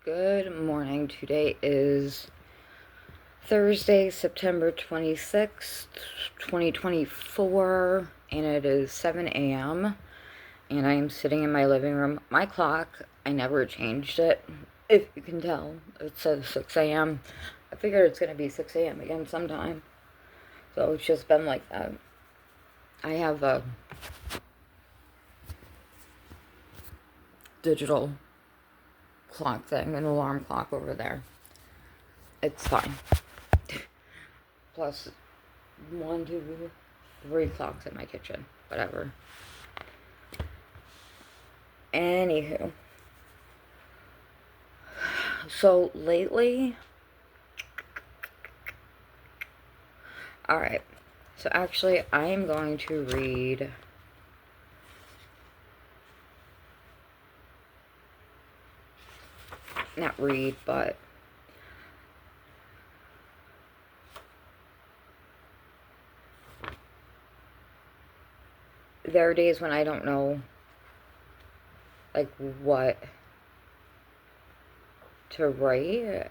Good morning. Today is Thursday, September 26th, 2024, and it is 7 a.m. and I am sitting in my living room. My clock, I never changed it, if you can tell. It says 6 a.m. I figured it's going to be 6 a.m. again sometime. So it's just been like that. I have a digital clock thing, an alarm clock over there. It's fine. Plus 1, 2, 3 clocks in my kitchen. Whatever. Anywho. So lately... Alright. So actually, I am going to read... Not read, but... There are days when I don't know, like, what to write.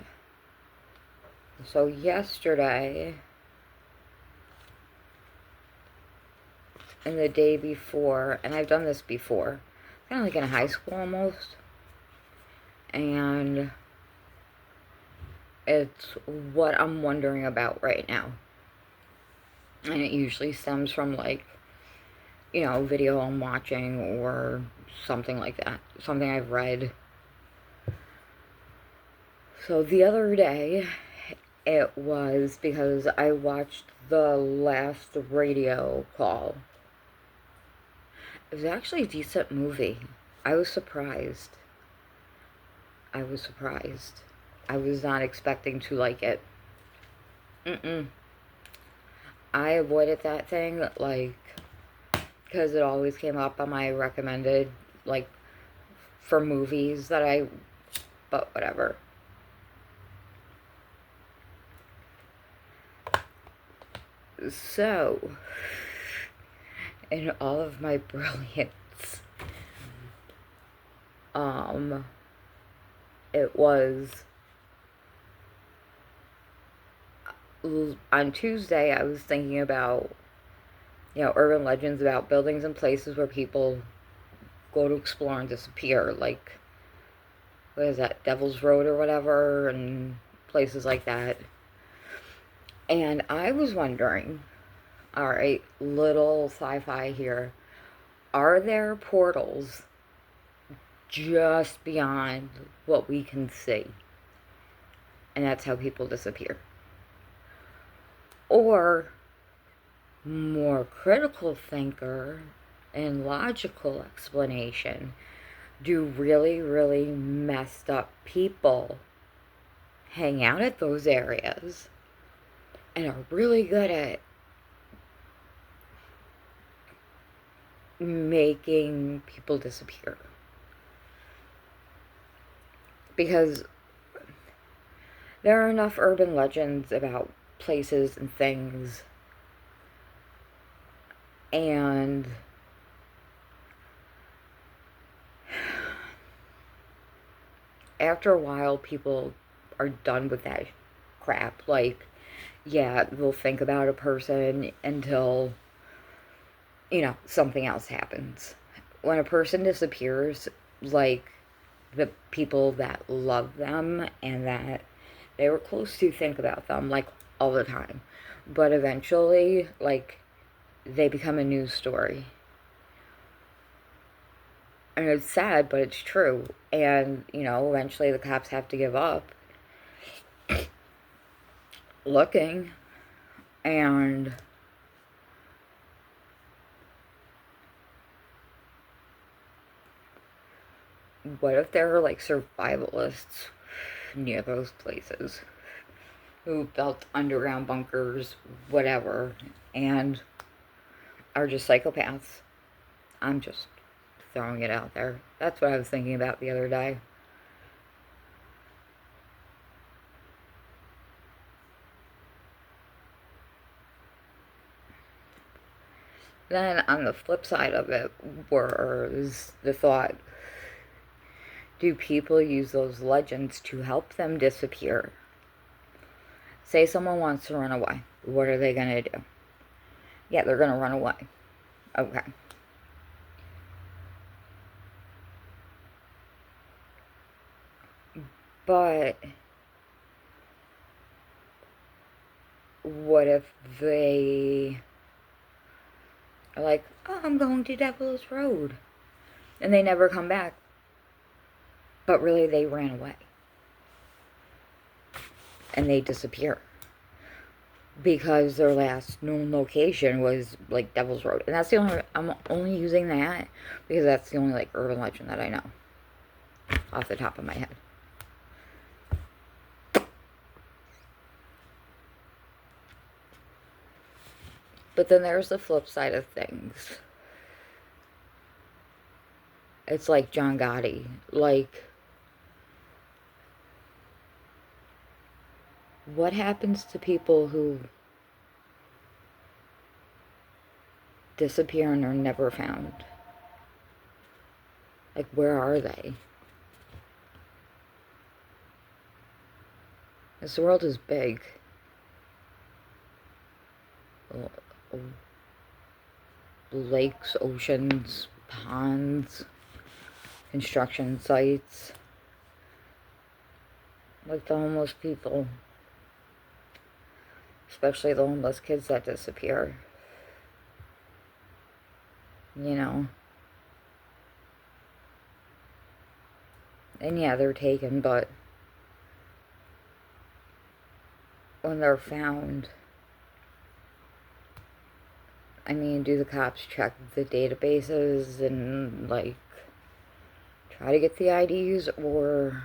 So yesterday, and the day before, and I've done this before, kind of like in high school almost, and it's what I'm wondering about right now. And it usually stems from, like, you know, video I'm watching or something like that. Something I've read. So the other day, it was because I watched the last radio call. It was actually a decent movie. I was surprised. I was not expecting to like it. I avoided that thing, like, because it always came up on my recommended, like, for movies that but whatever. So, in all of my brilliance, it was, on Tuesday, I was thinking about, you know, urban legends about buildings and places where people go to explore and disappear, like, what is that, Devil's Road or whatever, and places like that. And I was wondering, alright, little sci-fi here, are there portals just beyond what we can see? And that's how people disappear. Or, more critical thinker and logical explanation, do really, really messed up people hang out at those areas and are really good at making people disappear? Because there are enough urban legends about places and things, and after a while people are done with that crap. Like, yeah, they'll think about a person until, you know, something else happens. When a person disappears, like, the people that love them and that they were close to think about them, like, all the time. But eventually, like, they become a news story. And it's sad, but it's true. And, you know, eventually the cops have to give up looking. And what if there are, like, survivalists near those places who built underground bunkers, whatever, and are just psychopaths? I'm just throwing it out there. That's what I was thinking about the other day. Then on the flip side of it was the thought, do people use those legends to help them disappear? Say someone wants to run away. What are they going to do? Yeah, they're going to run away. Okay. But what if they are like, oh, I'm going to Devil's Road, and they never come back, but really they ran away and they disappear because their last known location was like Devil's Road. And that's the only, I'm only using that because that's the only like urban legend that I know off the top of my head. But then there's the flip side of things. It's like John Gotti. Like, what happens to people who disappear and are never found? Like, where are they? This world is big. Lakes, oceans, ponds, construction sites. Like the homeless people. Especially the homeless kids that disappear. You know. And yeah, they're taken, but when they're found, I mean, do the cops check the databases and, like, try to get the IDs, or